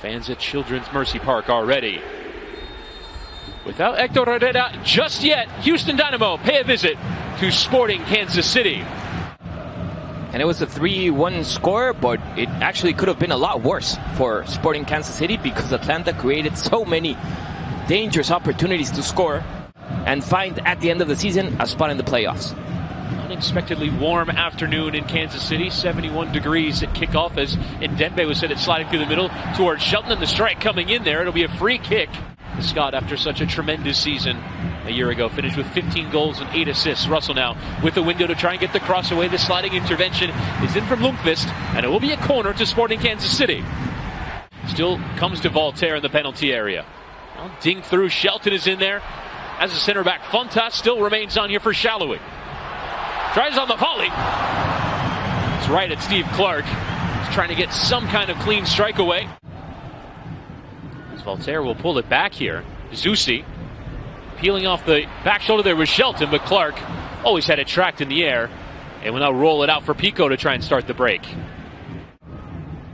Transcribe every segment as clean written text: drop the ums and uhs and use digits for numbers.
Fans at Children's Mercy Park already. Without Hector Herrera just yet, Houston Dynamo pay a visit to Sporting Kansas City. And it was a 3-1 score, but it actually could have been a lot worse for Sporting Kansas City because Atlanta created so many dangerous opportunities to score and find at the end of the season a spot in the playoffs. Unexpectedly warm afternoon in Kansas City, 71 degrees at kickoff as Ndembe was hit sliding through the middle towards Shelton, and the strike coming in there. It'll be a free kick. Scott, after such a tremendous season a year ago, finished with 15 goals and 8 assists. Russell now with a window to try and get the cross away. The sliding intervention is in from Lundqvist, and it will be a corner to Sporting Kansas City. Still comes to Voltaire in the penalty area. Well, ding through. Shelton is in there. As a center back, Fontas still remains on here for Shallowy. Tries on the volley. It's right at Steve Clark. He's trying to get some kind of clean strike away. As Voltaire will pull it back here. Zusi peeling off the back shoulder there was Shelton, but Clark always had it tracked in the air and will now roll it out for Pico to try and start the break.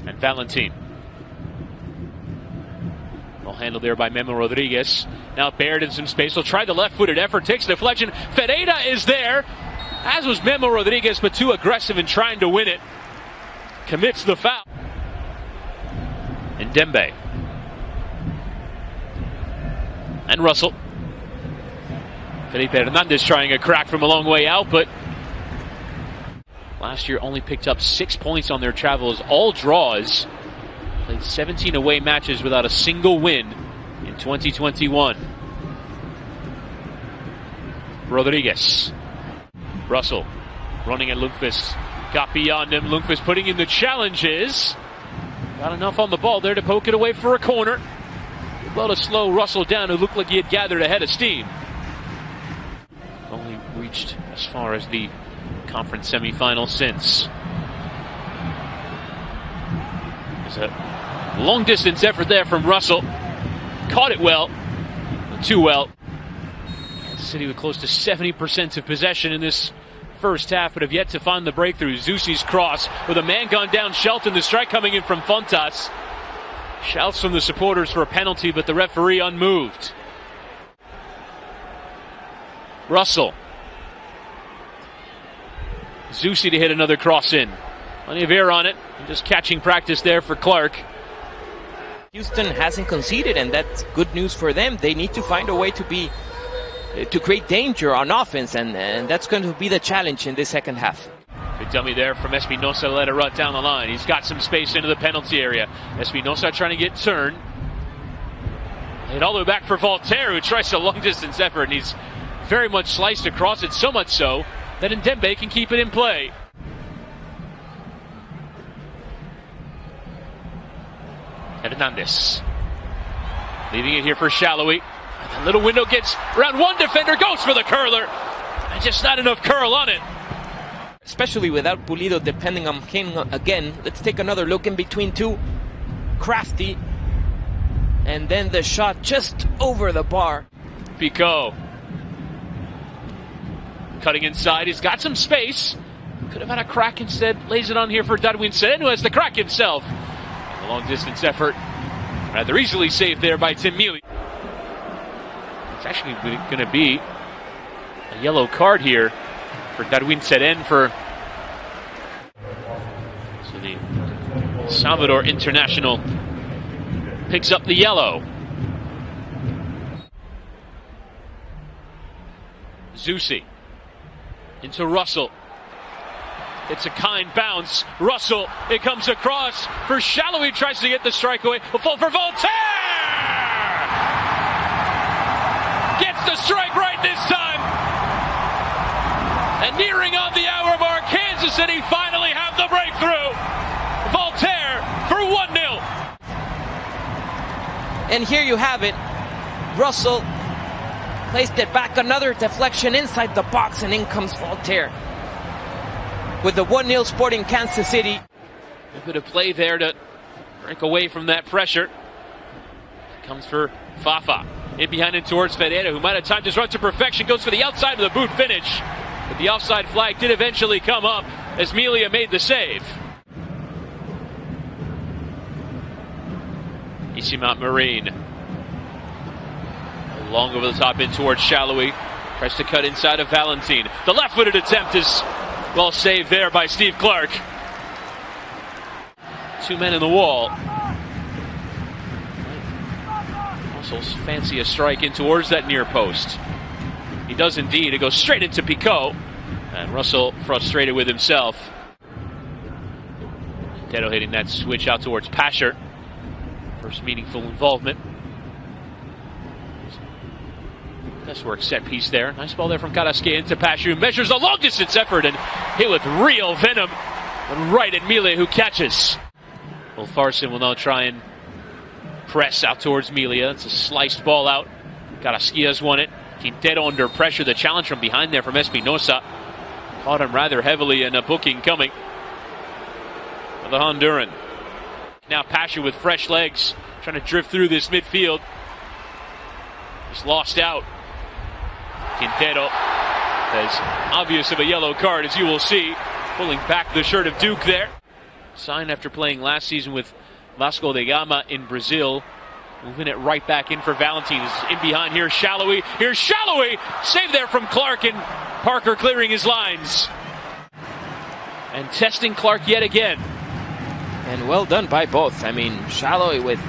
And Valentin. Well handled there by Memo Rodriguez. Now Baird in some space. He'll try the left-footed effort. Takes the deflection. Ferreira is there. As was Memo Rodriguez, but too aggressive in trying to win it. Commits the foul. And Ndembe. And Russell. Felipe Hernandez trying a crack from a long way out, but last year only picked up 6 points on their travels, all draws. Played 17 away matches without a single win in 2021. Rodriguez. Russell running at Lundqvist. Got beyond him. Lundqvist putting in the challenges. Got enough on the ball there to poke it away for a corner. Able to slow Russell down, who looked like he had gathered a head of steam. Only reached as far as the conference semifinal since. There's a long distance effort there from Russell. Caught it well, but too well. Kansas City with close to 70% of possession in this first half, but have yet to find the breakthrough. Zusi's cross with a man gone down. Shelton, the strike coming in from Fontas. Shouts from the supporters for a penalty, but the referee unmoved. Russell. Zusi to hit another cross in. Plenty of air on it, and just catching practice there for Clark. Houston hasn't conceded, and that's good news for them. They need to find a way to create danger on offense, and that's going to be the challenge in this second half. Good dummy there from Espinosa to let it run down the line. He's got some space into the penalty area. Espinosa trying to get turned. Hit all the way back for Voltaire, who tries a long-distance effort, and he's very much sliced across it, so much so that Ndembe can keep it in play. Hernandez. Leaving it here for Shallowy. The little window gets around one defender, goes for the curler. And just not enough curl on it. Especially without Pulido depending on him again. Let's take another look in between two. Crafty. And then the shot just over the bar. Pico. Cutting inside. He's got some space. Could have had a crack instead. Lays it on here for Darwin Sen, who has the crack himself. And a long distance effort. Rather easily saved there by Tim Mealy. It's actually going to be a yellow card here for Darwin Seren so the Salvador international picks up the yellow. Zusi into Russell. It's a kind bounce. Russell, it comes across for Shallowy, tries to get the strike away. Will fall for Voltaire! Gets the strike right this time. And nearing on the hour mark, Kansas City finally have the breakthrough. Voltaire for 1-0. And here you have it. Russell placed it back, another deflection inside the box, and in comes Voltaire. With the 1-0 Sporting Kansas City. A bit of play there to break away from that pressure. Comes for Fafa. In behind it towards Ferreira, who might have timed his run to perfection. Goes for the outside of the boot finish. But the offside flag did eventually come up as Melia made the save. Isimat Marine. Long over the top in towards Shallowy. Tries to cut inside of Valentin. The left-footed attempt is well saved there by Steve Clark. Two men in the wall. Also fancy a strike in towards that near post. He does indeed. It goes straight into Picot. And Russell frustrated with himself. Teto hitting that switch out towards Pasher. First meaningful involvement. Best work set piece there. Nice ball there from Karaske into Pasher, who measures a long distance effort and hit with real venom. And right at Mile, who catches. Well, Farson will now try and press out towards Milia. It's a sliced ball out. Karaske has won it. Quintero under pressure. The challenge from behind there from Espinosa. Caught him rather heavily, and a booking coming for the Honduran. Now Pasha with fresh legs, trying to drift through this midfield. He's lost out. Quintero as obvious of a yellow card, as you will see, pulling back the shirt of Duke there. Signed after playing last season with Vasco da Gama in Brazil. Moving it right back in for Valentin. Is in behind here. Shallowy. Here's Shallowy. Save there from Clark, and Parker clearing his lines. And testing Clark yet again. And well done by both. I mean, Shallowy with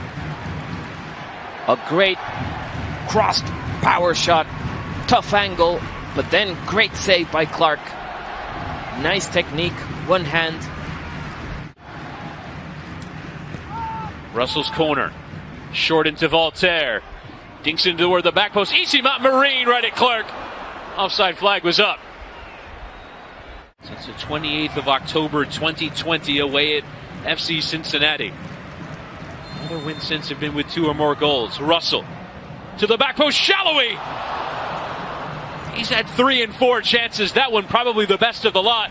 a great crossed power shot. Tough angle, but then great save by Clark. Nice technique, one hand. Russell's corner. Short into Voltaire. Dinks into toward the back post. Isimat Marine right at Clark. Offside flag was up. Since the 28th of October 2020 away at FC Cincinnati. Other wins since have been with 2 or more goals. Russell to the back post. Shallowy. He's had 3 and 4 chances. That one probably the best of the lot.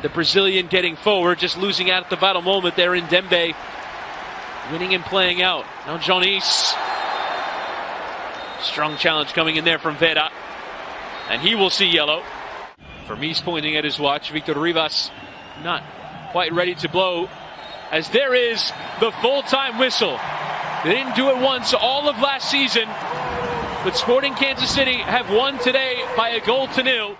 The Brazilian getting forward, just losing out at the vital moment there in Dembe. Winning and playing out. Now Jonis. Strong challenge coming in there from Vera. And he will see yellow. Vermees pointing at his watch. Victor Rivas not quite ready to blow, as there is the full-time whistle. They didn't do it once all of last season, but Sporting Kansas City have won today by a 1-0.